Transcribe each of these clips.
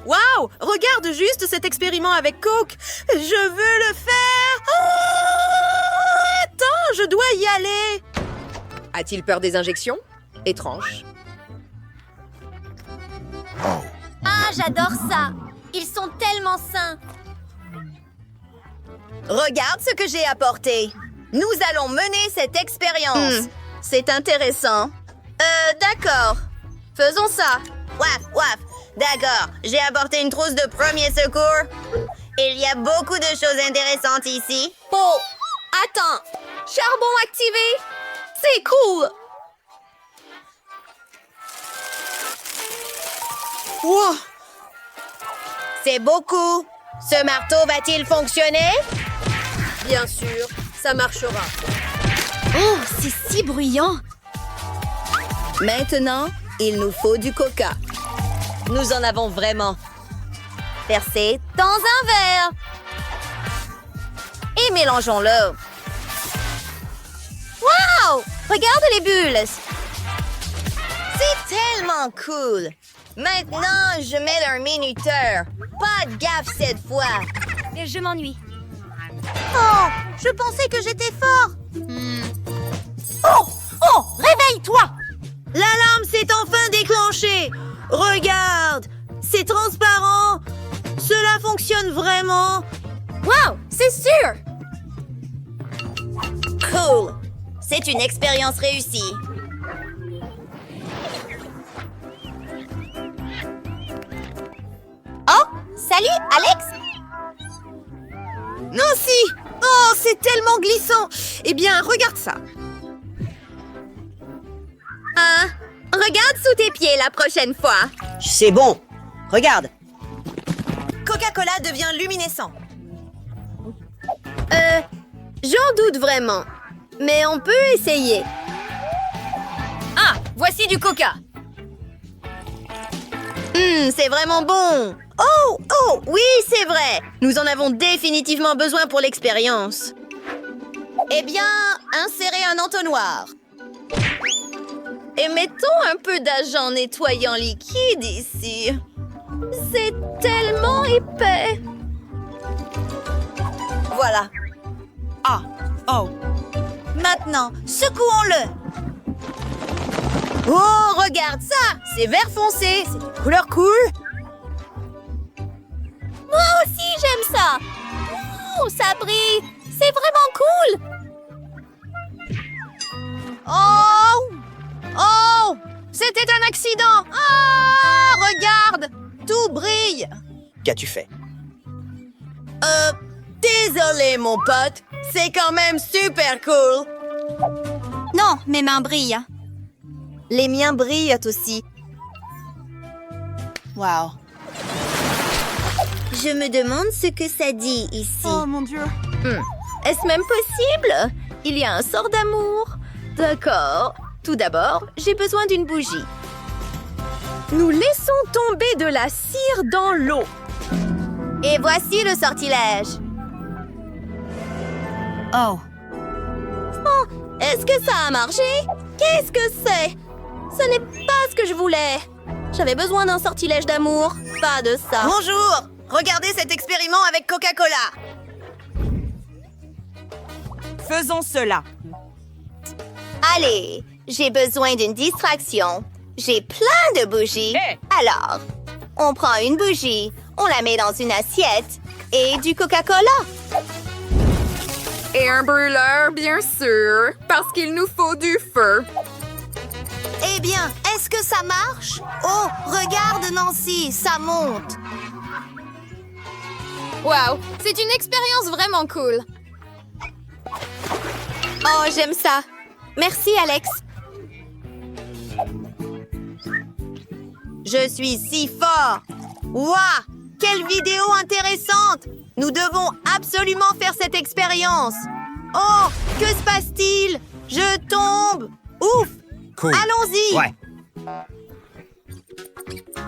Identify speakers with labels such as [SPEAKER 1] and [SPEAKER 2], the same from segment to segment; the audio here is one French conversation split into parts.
[SPEAKER 1] Wow! Regarde juste cet expériment avec Coke! Je veux le faire! Ah! Attends, je dois y aller!
[SPEAKER 2] A-t-il peur des injections? Étrange.
[SPEAKER 3] Ah, j'adore ça! Ils sont tellement sains!
[SPEAKER 4] Regarde ce que j'ai apporté. Nous allons mener cette expérience. C'est intéressant. D'accord. Faisons ça. Waf, waf. D'accord. J'ai apporté une trousse de premier secours. Il y a beaucoup de choses intéressantes ici.
[SPEAKER 3] Oh! Attends! Charbon activé! C'est cool!
[SPEAKER 1] Wow!
[SPEAKER 4] C'est beaucoup. Ce marteau va-t-il fonctionner?
[SPEAKER 2] Bien sûr, ça marchera.
[SPEAKER 3] Oh, c'est si bruyant!
[SPEAKER 4] Maintenant, il nous faut du coca. Nous en avons vraiment. Versez dans un verre. Et mélangeons-le. Wow! Regarde les bulles. C'est tellement cool. Maintenant, je mets un minuteur. Pas de gaffe cette fois.
[SPEAKER 3] Mais je m'ennuie.
[SPEAKER 4] Oh! Je pensais que j'étais fort.
[SPEAKER 3] Oh! Oh! Réveille-toi!
[SPEAKER 4] L'alarme s'est enfin déclenchée. Regarde, c'est transparent. Cela fonctionne vraiment.
[SPEAKER 3] Wow! C'est sûr!
[SPEAKER 4] Cool. C'est une expérience réussie.
[SPEAKER 3] Oh! Salut, Alex!
[SPEAKER 1] Nancy! Oh, c'est tellement glissant! Eh bien, regarde ça.
[SPEAKER 4] Regarde sous tes pieds la prochaine fois.
[SPEAKER 5] C'est bon. Regarde.
[SPEAKER 4] Coca-Cola devient luminescent. J'en doute vraiment. Mais on peut essayer.
[SPEAKER 3] Ah! Voici du coca!
[SPEAKER 4] C'est vraiment bon. Oh, oh, oui, c'est vrai. Nous en avons définitivement besoin pour l'expérience. Eh bien, insérez un entonnoir. Et mettons un peu d'agent nettoyant liquide ici. C'est tellement épais. Voilà.
[SPEAKER 1] Ah! Oh!
[SPEAKER 4] Maintenant, secouons-le. Oh, regarde ça. C'est vert foncé. C'est une couleur cool.
[SPEAKER 3] Moi aussi, j'aime ça! Oh, ça brille! C'est vraiment cool!
[SPEAKER 4] Oh! Oh! C'était un accident! Ah! Regarde! Tout brille!
[SPEAKER 5] Qu'as-tu fait?
[SPEAKER 4] Désolé, mon pote. C'est quand même super cool.
[SPEAKER 3] Non, mes mains brillent.
[SPEAKER 4] Les miens brillent aussi.
[SPEAKER 1] Wow!
[SPEAKER 4] Je me demande ce que ça dit ici.
[SPEAKER 1] Oh mon Dieu!
[SPEAKER 4] Est-ce même possible? Il y a un sort d'amour. D'accord. Tout d'abord, j'ai besoin d'une bougie.
[SPEAKER 1] Nous laissons tomber de la cire dans l'eau.
[SPEAKER 4] Et voici le sortilège.
[SPEAKER 1] Oh!
[SPEAKER 4] Est-ce que ça a marché? Qu'est-ce que c'est? Ce n'est pas ce que je voulais. J'avais besoin d'un sortilège d'amour, pas de ça. Bonjour! Regardez cet expériment avec Coca-Cola.
[SPEAKER 1] Faisons cela.
[SPEAKER 4] Allez, j'ai besoin d'une distraction. J'ai plein de bougies. Alors, on prend une bougie, on la met dans une assiette et du Coca-Cola.
[SPEAKER 2] Et un brûleur, bien sûr, parce qu'il nous faut du feu.
[SPEAKER 4] Eh bien, est-ce que ça marche? Oh, regarde Nancy, ça monte.
[SPEAKER 3] Wow! C'est une expérience vraiment cool! Oh, j'aime ça! Merci, Alex!
[SPEAKER 4] Je suis si fort. Waouh! Quelle vidéo intéressante! Nous devons absolument faire cette expérience. Oh, que se passe-t-il? Je tombe. Ouf!
[SPEAKER 5] Cool.
[SPEAKER 4] Allons-y!
[SPEAKER 5] Ouais.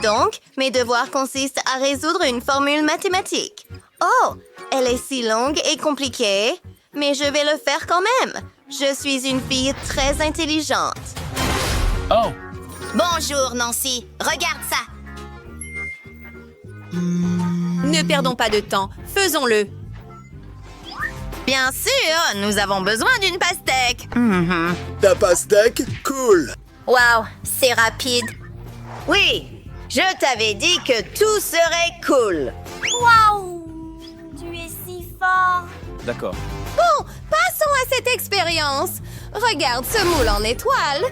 [SPEAKER 4] Donc, mes devoirs consistent à résoudre une formule mathématique. Oh, elle est si longue et compliquée, mais je vais le faire quand même. Je suis une fille très intelligente.
[SPEAKER 6] Oh!
[SPEAKER 4] Bonjour, Nancy. Regarde ça.
[SPEAKER 1] Ne perdons pas de temps, faisons-le.
[SPEAKER 4] Bien sûr, nous avons besoin d'une pastèque.
[SPEAKER 6] Ta pastèque? Cool.
[SPEAKER 3] Waouh, c'est rapide.
[SPEAKER 4] Oui, je t'avais dit que tout serait cool.
[SPEAKER 3] Waouh, tu es si fort.
[SPEAKER 7] D'accord.
[SPEAKER 2] Bon, passons à cette expérience. Regarde ce moule en étoile.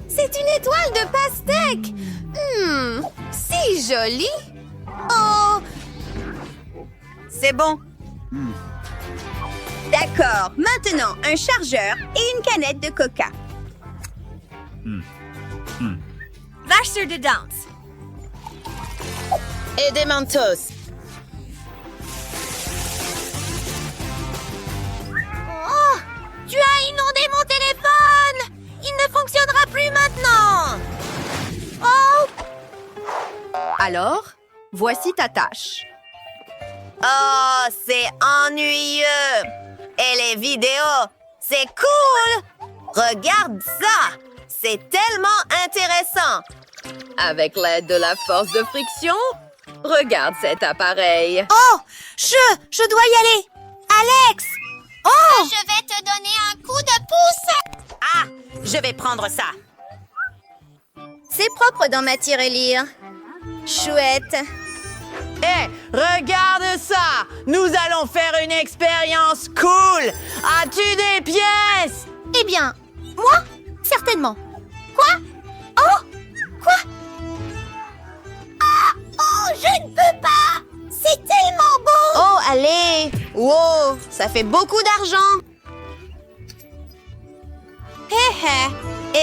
[SPEAKER 2] C'est une étoile de pastèque. Si joli. Oh,
[SPEAKER 4] C'est bon. D'accord, maintenant un chargeur et une canette de coca.
[SPEAKER 3] Vache sur de danse.
[SPEAKER 4] Et des Mentos.
[SPEAKER 3] Oh, tu as inondé mon téléphone. Il ne fonctionnera plus maintenant. Oh,
[SPEAKER 2] alors, voici ta tâche.
[SPEAKER 4] Oh, c'est ennuyeux. Et les vidéos, c'est cool. Regarde ça. C'est tellement intéressant.
[SPEAKER 2] Avec l'aide de la force de friction, regarde cet appareil.
[SPEAKER 3] oh, je dois y aller. Alex. Oh, je vais te donner un coup de pouce.
[SPEAKER 4] Ah, je vais prendre ça.
[SPEAKER 3] C'est propre dans ma tirelire. Chouette.
[SPEAKER 4] Hé, regarde ça. Nous allons faire une expérience cool. As-tu des pièces?
[SPEAKER 3] Eh bien, moi, certainement. Quoi? Oh, quoi? Ah, oh, je ne peux pas. C'est tellement beau.
[SPEAKER 4] Oh, allez. Wow, ça fait beaucoup d'argent.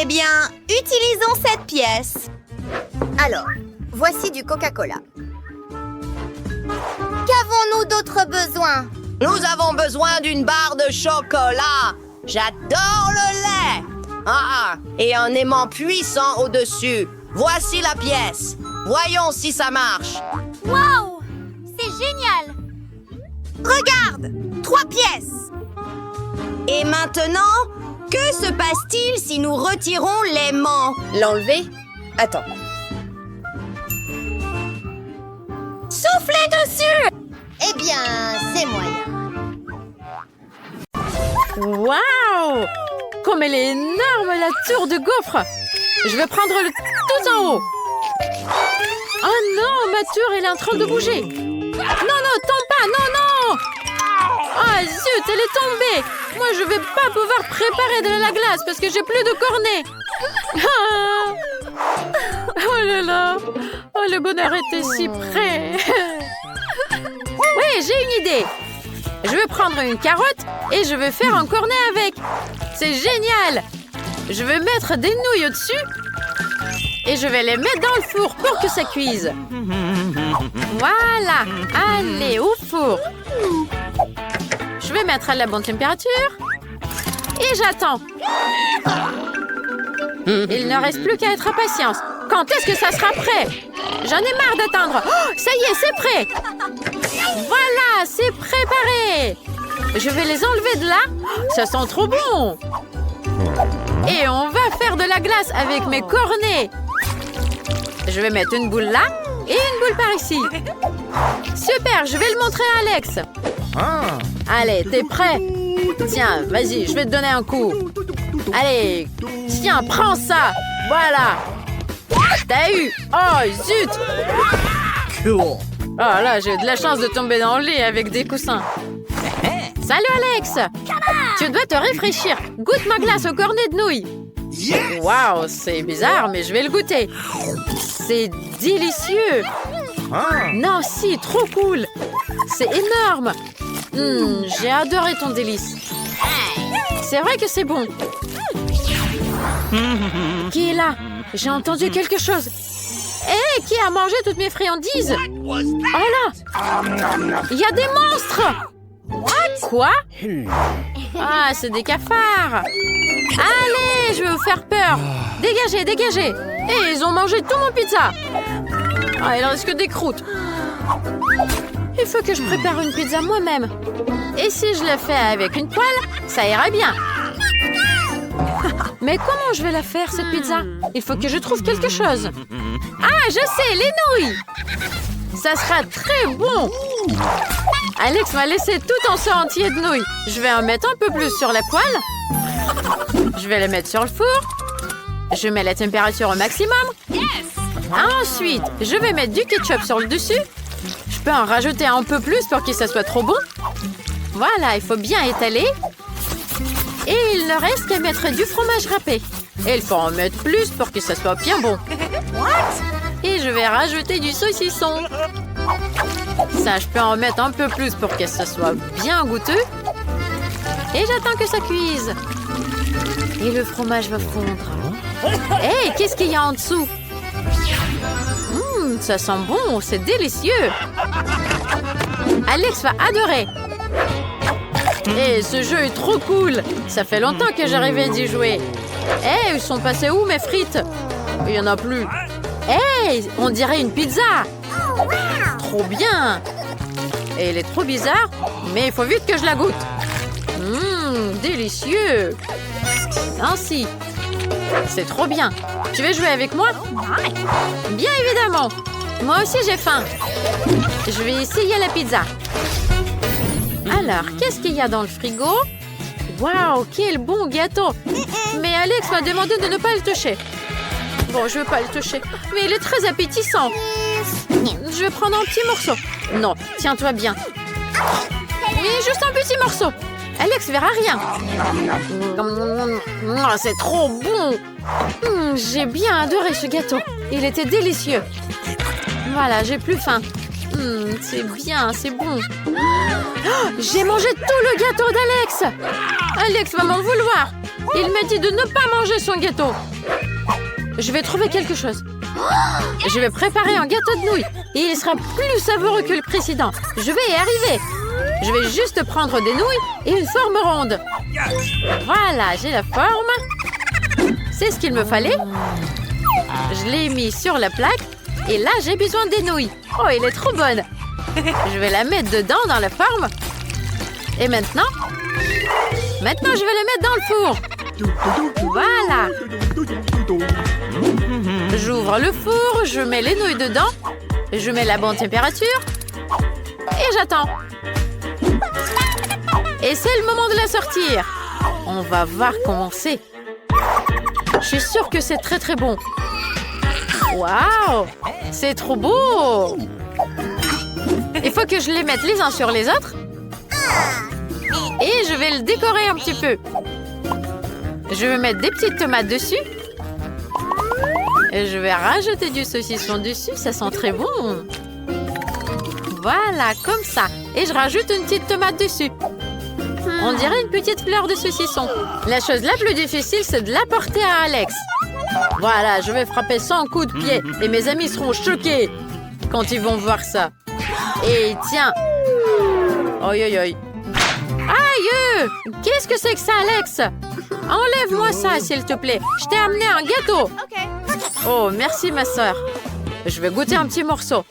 [SPEAKER 3] Eh bien, utilisons cette pièce. Alors, voici du Coca-Cola. Qu'avons-nous d'autres besoins?
[SPEAKER 4] Nous avons besoin d'une barre de chocolat. J'adore le lait. Et un aimant puissant au-dessus. Voici la pièce. Voyons si ça marche.
[SPEAKER 3] Waouh! C'est génial!
[SPEAKER 4] Regarde, 3 pièces. Et maintenant, que se passe-t-il si nous retirons l'aimant?
[SPEAKER 2] L'enlever? Attends.
[SPEAKER 3] Soufflez dessus! Eh bien, c'est moyen.
[SPEAKER 8] Waouh! Comme elle est énorme, la tour de gaufre! Je vais prendre le tout en haut. Oh non, ma tour, elle est en train de bouger. Non, non, tombe pas, non, non! Ah zut, elle est tombée! Moi, je vais pas pouvoir préparer de la glace parce que j'ai plus de cornet. Ah. Oh là là! Oh, le bonheur était si près. Oui, j'ai une idée. Je vais prendre une carotte et je vais faire un cornet avec. C'est génial! Je vais mettre des nouilles au-dessus et je vais les mettre dans le four pour que ça cuise. Voilà! Allez, au four. Je vais mettre à la bonne température et j'attends. Il ne reste plus qu'à être patience. Quand est-ce que ça sera prêt? J'en ai marre d'attendre. Oh, ça y est, c'est prêt. Voilà, c'est préparé. Je vais les enlever de là. Ça sent trop bon. Et on va faire de la glace avec mes cornets. Je vais mettre une boule là et une boule par ici. Super, je vais le montrer à Alex. Allez, t'es prêt? Tiens, vas-y, je vais te donner un coup. Allez, tiens, prends ça. Voilà. T'as eu. Oh, zut.
[SPEAKER 7] Cool.
[SPEAKER 8] Oh là, j'ai eu de la chance de tomber dans le lit avec des coussins. Salut Alex. Tu dois te rafraîchir. Goûte ma glace au cornet de nouilles. Waouh, c'est bizarre, mais je vais le goûter. C'est délicieux. Non, si, trop cool. C'est énorme. J'ai adoré ton délice. C'est vrai que c'est bon. Qui est là? J'ai entendu quelque chose. Hé, qui a mangé toutes mes friandises? Oh là! Il y a des monstres! Quoi? Ah, c'est des cafards! Allez, je vais vous faire peur! Dégagez, dégagez! Et ils ont mangé tout mon pizza! Ah, il reste que des croûtes. Il faut que je prépare une pizza moi-même. Et si je la fais avec une poêle, ça ira bien. Mais comment je vais la faire, cette pizza? Il faut que je trouve quelque chose. Ah, je sais, les nouilles! Ça sera très bon. Alex m'a laissé tout un seau entier de nouilles. Je vais en mettre un peu plus sur la poêle. Je vais les mettre sur le four. Je mets la température au maximum. Ensuite, je vais mettre du ketchup sur le dessus. Je peux en rajouter un peu plus pour que ça soit trop bon. Voilà, il faut bien étaler. Et il ne reste qu'à mettre du fromage râpé. Et il faut en mettre plus pour que ça soit bien bon. Et je vais rajouter du saucisson. Ça, je peux en mettre un peu plus pour que ça soit bien goûteux. Et j'attends que ça cuise. Et le fromage va fondre. Hé, qu'est-ce qu'il y a en dessous? Ça sent bon, c'est délicieux. Alex va adorer. Et ce jeu est trop cool. Ça fait longtemps que j'arrivais d'y jouer. Hé, ils sont passés où mes frites? Il n'y en a plus. Hé, on dirait une pizza. Trop bien. Et elle est trop bizarre, mais il faut vite que je la goûte. Délicieux. Ainsi. C'est trop bien. Tu veux jouer avec moi? Bien évidemment. Moi aussi, j'ai faim. Je vais essayer la pizza. Alors, qu'est-ce qu'il y a dans le frigo? Waouh, quel bon gâteau. Mais Alex m'a demandé de ne pas le toucher. Bon, je ne veux pas le toucher. Mais il est très appétissant. Je vais prendre un petit morceau. Non, tiens-toi bien. Mais juste un petit morceau. Alex verra rien. C'est trop bon. J'ai bien adoré ce gâteau. Il était délicieux. Voilà, j'ai plus faim. C'est bien, c'est bon. Oh, j'ai mangé tout le gâteau d'Alex. Alex va m'en vouloir. Il m'a dit de ne pas manger son gâteau. Je vais trouver quelque chose. Je vais préparer un gâteau de nouilles. Et il sera plus savoureux que le précédent. Je vais y arriver. Je vais juste prendre des nouilles et une forme ronde. Voilà, j'ai la forme. C'est ce qu'il me fallait. Je l'ai mis sur la plaque. Et là, j'ai besoin des nouilles. Oh, elle est trop bonne. Je vais la mettre dedans dans la forme. Et maintenant, je vais la mettre dans le four. Voilà. J'ouvre le four, je mets les nouilles dedans. Je mets la bonne température. Et j'attends. Et c'est le moment de la sortir. On va voir comment c'est. Je suis sûre que c'est très très bon. Waouh! C'est trop beau! Il faut que je les mette les uns sur les autres. Et je vais le décorer un petit peu. Je vais mettre des petites tomates dessus. Et je vais rajouter du saucisson dessus. Ça sent très bon. Voilà, comme ça. Et je rajoute une petite tomate dessus. On dirait une petite fleur de saucisson. La chose la plus difficile, c'est de l'apporter à Alex. Voilà, je vais frapper 100 coups de pied. Et mes amis seront choqués quand ils vont voir ça. Et tiens. Aïe, aïe, aïe. Aïe! Qu'est-ce que c'est que ça, Alex? Enlève-moi ça, s'il te plaît. Je t'ai amené un gâteau. Oh, merci, ma sœur. Je vais goûter un petit morceau.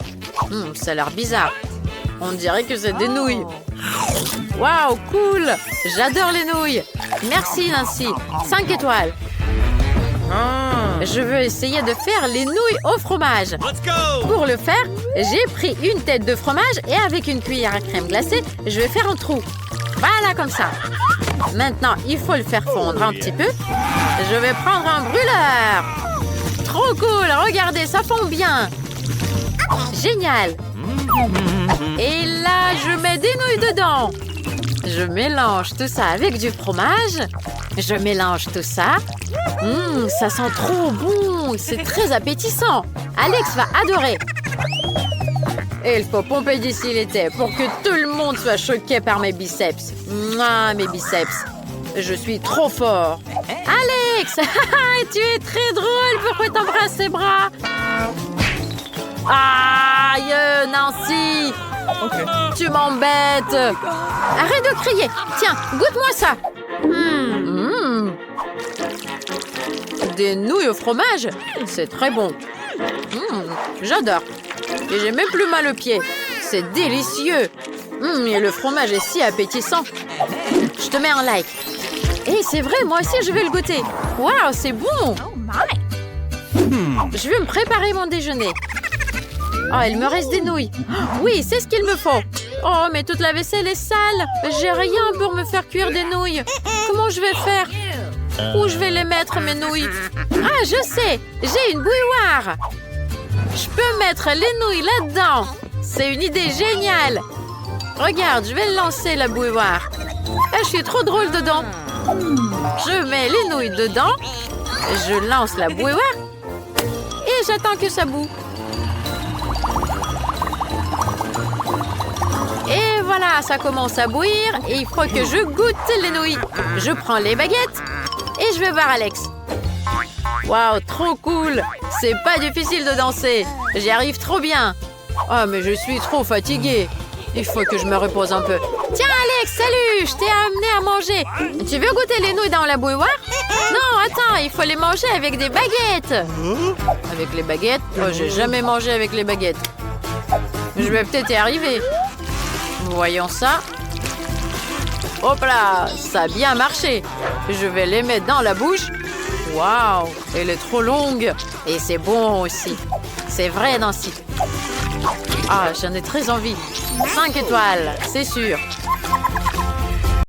[SPEAKER 8] Ça a l'air bizarre. On dirait que c'est des nouilles. Waouh, cool! J'adore les nouilles. Merci, Nancy. 5 étoiles. Je veux essayer de faire les nouilles au fromage. Pour le faire, j'ai pris une tête de fromage et avec une cuillère à crème glacée, je vais faire un trou. Voilà, comme ça. Maintenant, il faut le faire fondre un petit peu. Je vais prendre un brûleur. Trop cool! Regardez, ça fond bien. Génial! Et là, je mets des nouilles dedans. Je mélange tout ça avec du fromage. Je mélange tout ça. Ça sent trop bon. C'est très appétissant. Alex va adorer. Et il faut pomper d'ici l'été pour que tout le monde soit choqué par mes biceps. Mouah, mes biceps. Je suis trop fort. Alex, tu es très drôle. Pourquoi t'embrasses ses bras? Aïe, Nancy. Tu m'embêtes. Arrête de crier. Tiens, goûte-moi ça. Des nouilles au fromage. C'est très bon. J'adore. Et j'ai même plus mal aux pieds. C'est délicieux. Et le fromage est si appétissant. Je te mets un like. Et c'est vrai, moi aussi, je vais le goûter. Waouh, c'est bon. Je vais me préparer mon déjeuner. Oh, il me reste des nouilles. Oui, c'est ce qu'il me faut. Oh, mais toute la vaisselle est sale. J'ai rien pour me faire cuire des nouilles. Comment je vais faire? Où je vais les mettre, mes nouilles? Ah, je sais. J'ai une bouilloire. Je peux mettre les nouilles là-dedans. C'est une idée géniale. Regarde, je vais lancer la bouilloire. Ah, je suis trop drôle dedans. Je mets les nouilles dedans. Je lance la bouilloire. Et j'attends que ça bout. Et voilà, ça commence à bouillir. Et il faut que je goûte les nouilles. Je prends les baguettes. Et je vais voir Alex. Waouh, trop cool. C'est pas difficile de danser. J'y arrive trop bien. Oh, mais je suis trop fatiguée. Il faut que je me repose un peu. Tiens, Alex, salut! Je t'ai amené à manger. Tu veux goûter les nouilles dans la bouilloire? Non, attends, il faut les manger avec des baguettes. Avec les baguettes? Oh, j'ai jamais mangé avec les baguettes. Je vais peut-être y arriver. Voyons ça. Hop là, ça a bien marché. Je vais les mettre dans la bouche. Waouh, elle est trop longue. Et c'est bon aussi. C'est vrai, Nancy. Ah, j'en ai très envie. 5 étoiles, c'est sûr.